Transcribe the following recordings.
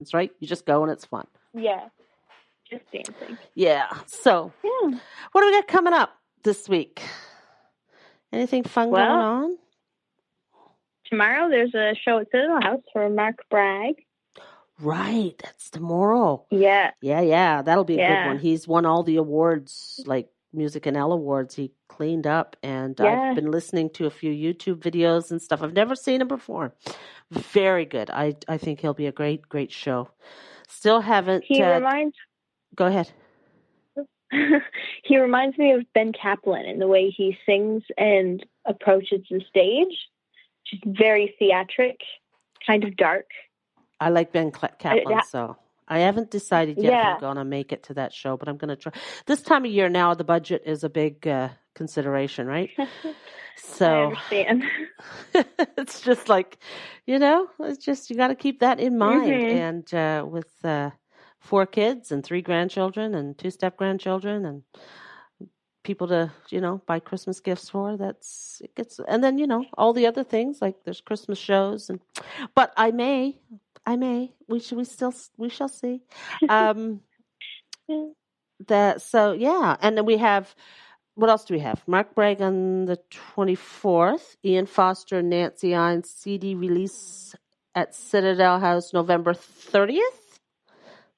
happens, right? You just go and it's fun. Yeah. Just dancing. Yeah. So, what do we got coming up this week? Anything fun going on? Tomorrow there's a show at Citadel House for Mark Bragg. Right. That's tomorrow. Yeah. Yeah. That'll be a good one. He's won all the awards, like Music and L Awards. He cleaned up, and I've been listening to a few YouTube videos and stuff. I've never seen him before. Very good. I think he'll be a great show. Still haven't. Go ahead. He reminds me of Ben Kaplan in the way he sings and approaches the stage. Just very theatric, kind of dark. I like Ben Kaplan, so I haven't decided yet if I'm going to make it to that show, but I'm going to try. This time of year now, the budget is a big consideration, right? So I understand. It's just like, it's just, you got to keep that in mind. And with 4 kids and 3 grandchildren and 2 step-grandchildren and people to, buy Christmas gifts for, and then, all the other things, like there's Christmas shows, but I may, we shall see. And then we have, what else do we have? Mark Bragg on the 24th, Ian Foster and Nancy Hynes CD release at Citadel House November 30th.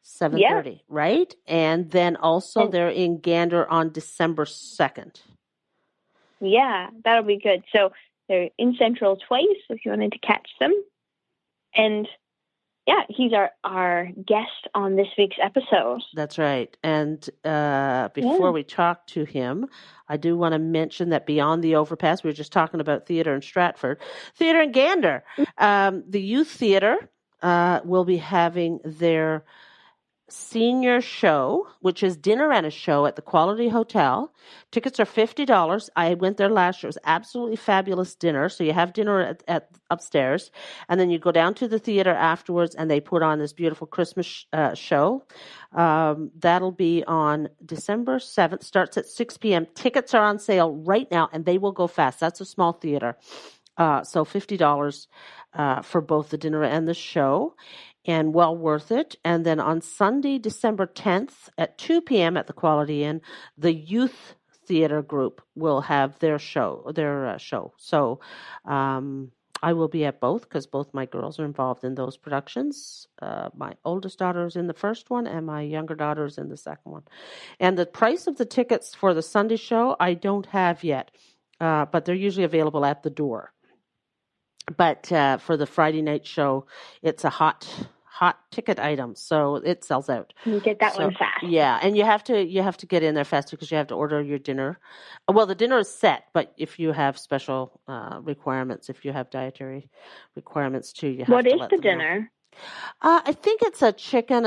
7:30, right? And then also they're in Gander on December 2nd. Yeah, that'll be good. So they're in Central twice if you wanted to catch them. And he's our guest on this week's episode. That's right. And before we talk to him, I do want to mention that Beyond the Overpass, we were just talking about theater in Stratford, theater in Gander. The youth theater will be having their senior show, which is dinner and a show at the Quality Hotel. Tickets are $50. I went there last year. It was absolutely fabulous dinner. So you have dinner at upstairs, and then you go down to the theater afterwards, and they put on this beautiful Christmas show. That'll be on December 7th. Starts at 6 p.m. Tickets are on sale right now, and they will go fast. That's a small theater. So $50 for both the dinner and the show. And well worth it. And then on Sunday, December 10th at 2 p.m. at the Quality Inn, the youth theater group will have their show. So I will be at both because both my girls are involved in those productions. My oldest daughter is in the first one and my younger daughter is in the second one. And the price of the tickets for the Sunday show, I don't have yet, but they're usually available at the door. But for the Friday night show, it's a hot ticket item, so it sells out. You get that one fast. Yeah, and you have to get in there fast because you have to order your dinner. Well, the dinner is set, but if you have special requirements, if you have dietary requirements too, you have to let them know. What is the dinner? I think it's a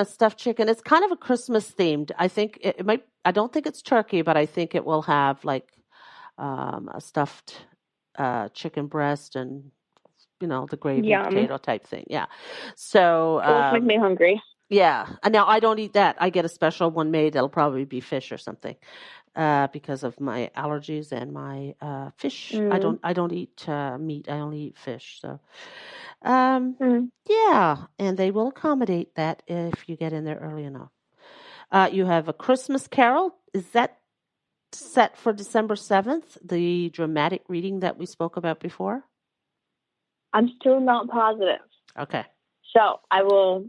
stuffed chicken. It's kind of a Christmas themed. I think it might. I don't think it's turkey, but I think it will have like a stuffed chicken breast and the gravy potato type thing. Yeah. So it'll make me hungry. Yeah. And now I don't eat that. I get a special one made that'll probably be fish or something. Because of my allergies and my fish. I don't eat meat. I only eat fish. So yeah. And they will accommodate that if you get in there early enough. You have A Christmas Carol. Is that set for December 7th? The dramatic reading that we spoke about before? I'm still not positive. Okay. So I will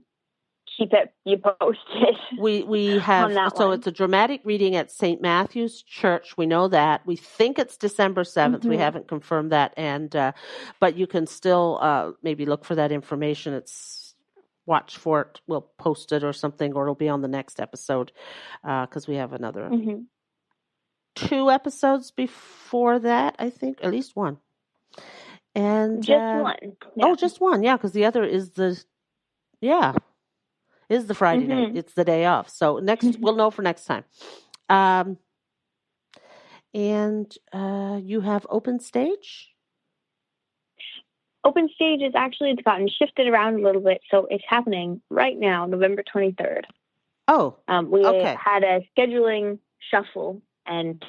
keep you posted. We have It's a dramatic reading at St. Matthew's Church. We know that. We think it's December 7th. Mm-hmm. We haven't confirmed that, and but you can still maybe look for that information. Watch for it. We'll post it or something, or it'll be on the next episode because we have another 2 episodes before that. I think at least 1. And just one. Yeah. Oh, just one. Yeah, because the other is the Friday night. It's the day off. So we'll know for next time. And you have Open Stage? Open Stage is it's gotten shifted around a little bit, so it's happening right now, November 23rd. Oh, we had a scheduling shuffle, and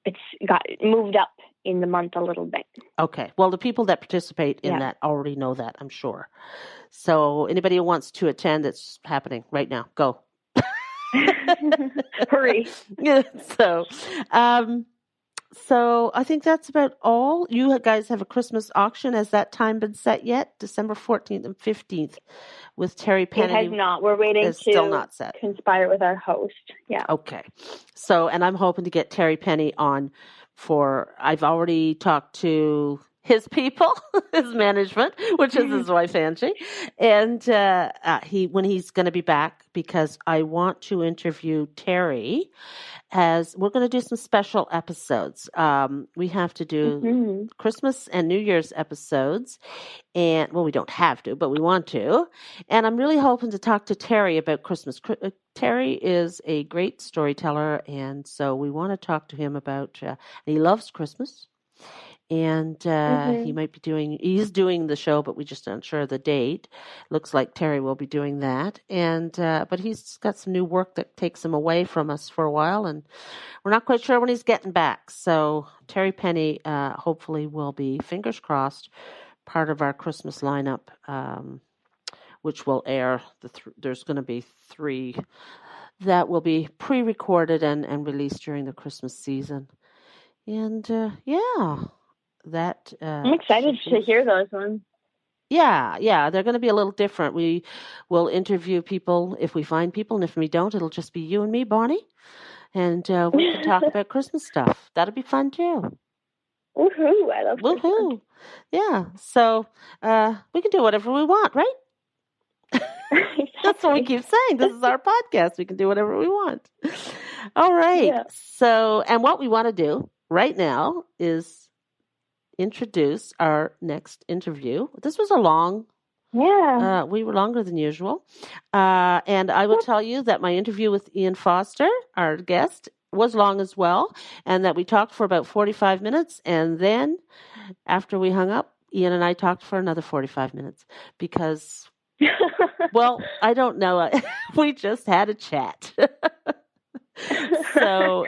it's got moved up in the month a little bit. Okay. Well, the people that participate in that already know that, I'm sure. So anybody who wants to attend, it's happening right now. Go. Hurry. Yeah. So I think that's about all. You guys have a Christmas auction. Has that time been set yet? December 14th and 15th with Terry Penny. It has not. We're waiting It's still to not set. conspire with our host. Yeah. Okay. So, and I'm hoping to get Terry Penny on I've already talked to his people, his management, which is his wife, Angie, and when he's going to be back, because I want to interview Terry as we're going to do some special episodes. We have to do Christmas and New Year's episodes. And we don't have to, but we want to. And I'm really hoping to talk to Terry about Christmas. Terry is a great storyteller, and so we want to talk to him about. He loves Christmas, and he's doing the show, but we just aren't sure of the date. Looks like Terry will be doing that, and but he's got some new work that takes him away from us for a while, and we're not quite sure when he's getting back. So Terry Penny hopefully will be, fingers crossed, part of our Christmas lineup, which will air. There's going to be 3 that will be pre-recorded and released during the Christmas season. And that I'm excited to hear those ones. Yeah, they're going to be a little different. We will interview people if we find people, and if we don't, it'll just be you and me, Bonnie, and we can talk about Christmas stuff. That'll be fun too. Woohoo! I love Christmas. Woohoo! Yeah, so we can do whatever we want, right? Exactly. That's what we keep saying. This is our podcast. We can do whatever we want. All right. Yeah. So, and what we want to do right now is introduce our next interview. This was a long. Yeah. We were longer than usual. And I will tell you that my interview with Ian Foster, our guest, was long as well, and that we talked for about 45 minutes. And then after we hung up, Ian and I talked for another 45 minutes because, well, I don't know. We just had a chat. So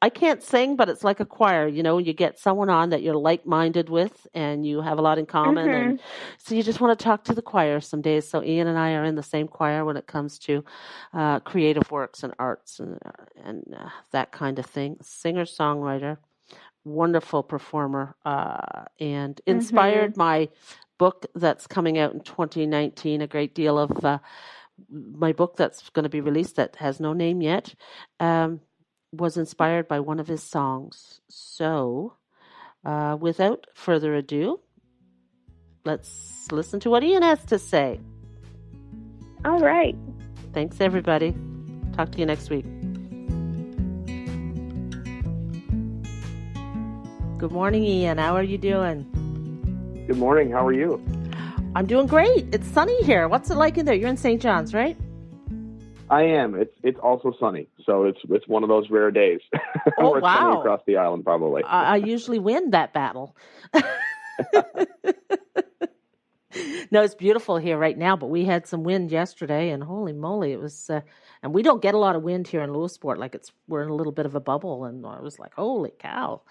I can't sing, but it's like a choir, you get someone on that you're like-minded with and you have a lot in common. And so you just want to talk to the choir some days. So Ian and I are in the same choir when it comes to creative works and arts and that kind of thing. Singer-songwriter, wonderful performer, and inspired my book that's coming out in 2019, a great deal of my book that's going to be released that has no name yet, was inspired by one of his songs. So, without further ado, let's listen to what Ian has to say. All right. Thanks, everybody. Talk to you next week. Good morning, Ian. How are you doing? Good morning. How are you? I'm doing great. It's sunny here. What's it like in there? You're in St. John's, right? I am. It's also sunny, so it's one of those rare days. Oh, where it's wow! Sunny across the island, probably. I usually win that battle. No, it's beautiful here right now, but we had some wind yesterday, and holy moly, it was. And we don't get a lot of wind here in Lewisport. We're in a little bit of a bubble, and I was like, holy cow!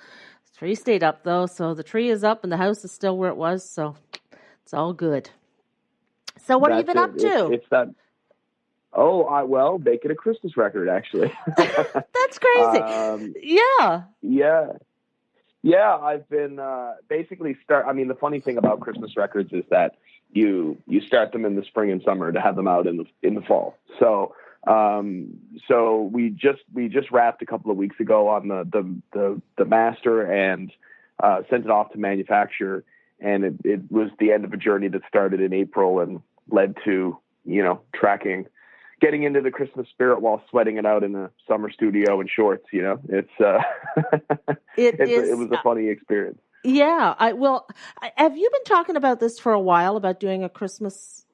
The tree stayed up though, so the tree is up, and the house is still where it was, so. It's all good. So what have you been up to? It's that. Well, making a Christmas record, actually. That's crazy. Yeah. I've been basically the funny thing about Christmas records is that you start them in the spring and summer to have them out in the fall. So we just wrapped a couple of weeks ago on the master and sent it off to manufacture. And it was the end of a journey that started in April and led to, getting into the Christmas spirit while sweating it out in a summer studio in shorts. It was a funny experience. Yeah. Have you been talking about this for a while, about doing a Christmas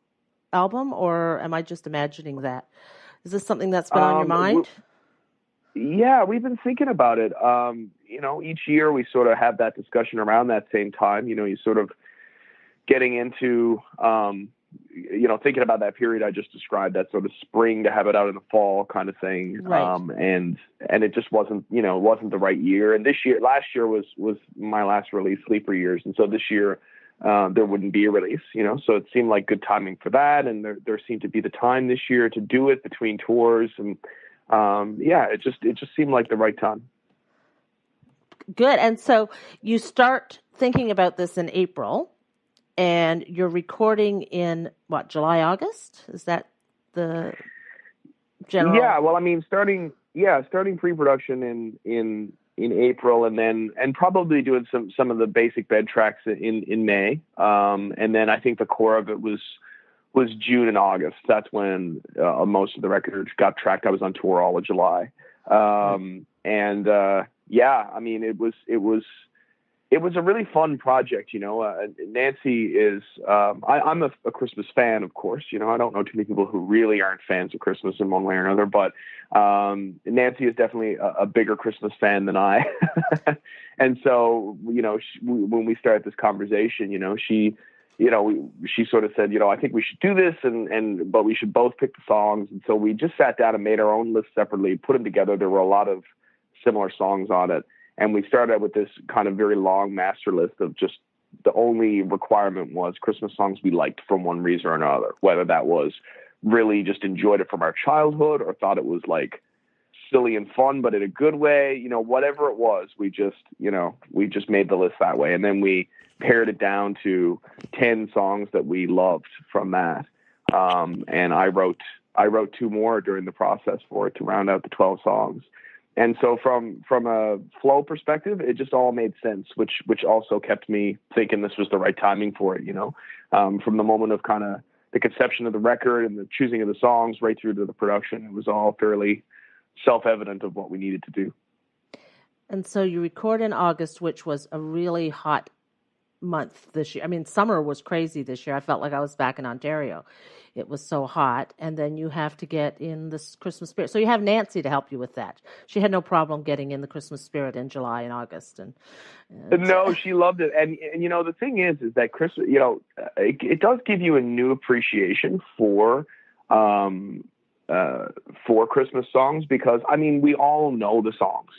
album, or am I just imagining that? Is this something that's been on your mind? Yeah, we've been thinking about it. Each year we sort of have that discussion around that same time. You sort of getting into, thinking about that period I just described, that sort of spring to have it out in the fall kind of thing. Right. And it just wasn't the right year. And last year was my last release, Sleeper Years. And so this year there wouldn't be a release, so it seemed like good timing for that. And there seemed to be the time this year to do it between tours. And it just seemed like the right time. Good. And so you start thinking about this in April, and you're recording in July, August? Is that the general? Yeah. Well, I mean, starting pre-production in April, and probably doing some of the basic bed tracks in May. And then I think the core of it was June and August. That's when most of the records got tracked. I was on tour all of July. I mean, it was a really fun project. Nancy is, I'm a Christmas fan, of course. I don't know too many people who really aren't fans of Christmas in one way or another, but Nancy is definitely a bigger Christmas fan than I. And so, when we started this conversation, she sort of said, I think we should do this, but we should both pick the songs. And so we just sat down and made our own list separately, put them together. There were a lot of similar songs on it. And we started with this kind of very long master list of just the only requirement was Christmas songs we liked from one reason or another, whether that was really just enjoyed it from our childhood or thought it was like silly and fun, but in a good way, whatever it was, we just made the list that way. And then we pared it down to 10 songs that we loved from that. And I wrote 2 more during the process for it to round out the 12 songs. And so from a flow perspective, it just all made sense, which also kept me thinking this was the right timing for it, from the moment of kind of the conception of the record and the choosing of the songs right through to the production. It was all fairly self-evident of what we needed to do. And so you record in August, which was a really hot month this year. I mean, summer was crazy this year. I felt like I was back in Ontario. It was so hot. And then you have to get in this Christmas spirit. So you have Nancy to help you with that. She had no problem getting in the Christmas spirit in July and August. And no, she loved it. And the thing is that Christmas, it does give you a new appreciation for Christmas songs, because I mean, we all know the songs,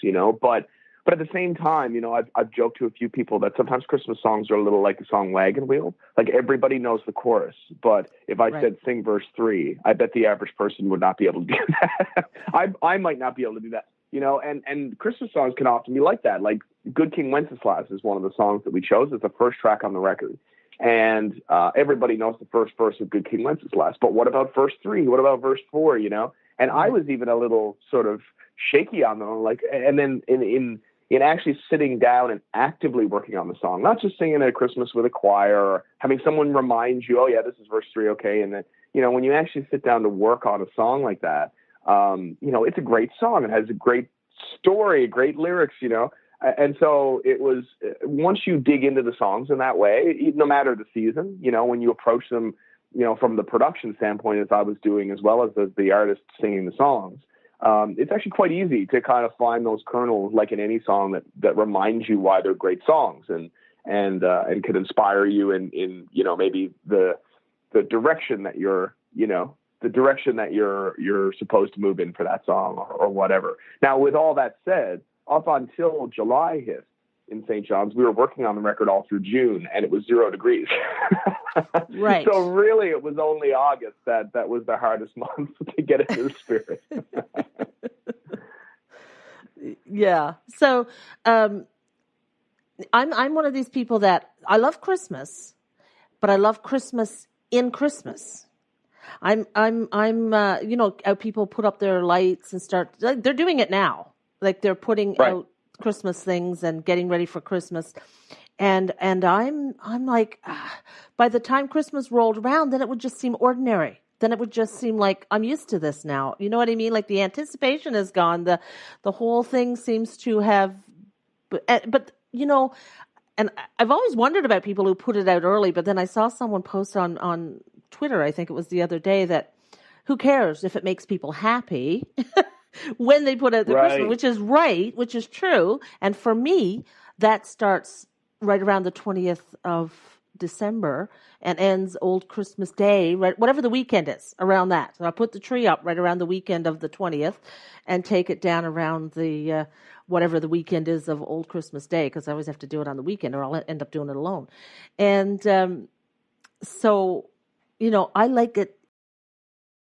but at the same time, I've joked to a few people that sometimes Christmas songs are a little like the song Wagon Wheel. Like everybody knows the chorus, but if I said sing verse 3, I bet the average person would not be able to do that. I might not be able to do that, and Christmas songs can often be like that. Like Good King Wenceslas is one of the songs that we chose. It's the first track on the record. And everybody knows the first verse of Good King Wenceslas. But what about verse 3? What about verse 4, And I was even a little sort of shaky on them. And then in actually sitting down and actively working on the song, not just singing at Christmas with a choir or having someone remind you, oh yeah, this is verse 3. Okay. And then, when you actually sit down to work on a song like that, it's a great song. It has a great story, great lyrics, And so it was, once you dig into the songs in that way, no matter the season, when you approach them, from the production standpoint, as I was doing, as well as the artist singing the songs, it's actually quite easy to kind of find those kernels, like in any song, that reminds you why they're great songs and could inspire you in maybe the direction that you're supposed to move in for that song or whatever. Now, with all that said, up until July hit in St. John's, we were working on the record all through June, and it was 0 degrees. Right. So really, it was only August that was the hardest month to get into the spirit. Yeah. So I'm one of these people that I love Christmas, but I love Christmas in Christmas. People put up their lights and they're doing it now. Like they're putting out Christmas things and getting ready for Christmas. And I'm like, by the time Christmas rolled around, then it would just seem ordinary. Then it would just seem like I'm used to this now. You know what I mean? Like the anticipation is gone. The whole thing seems to have, but and I've always wondered about people who put it out early, but then I saw someone post on Twitter, I think it was the other day, that who cares if it makes people happy when they put out the Christmas, which is true. And for me, that starts right around the 20th of December and ends Old Christmas Day, right, whatever the weekend is around that. So I put the tree up right around the weekend of the 20th and take it down around the whatever the weekend is of Old Christmas Day, because I always have to do it on the weekend or I'll end up doing it alone. And so, I like it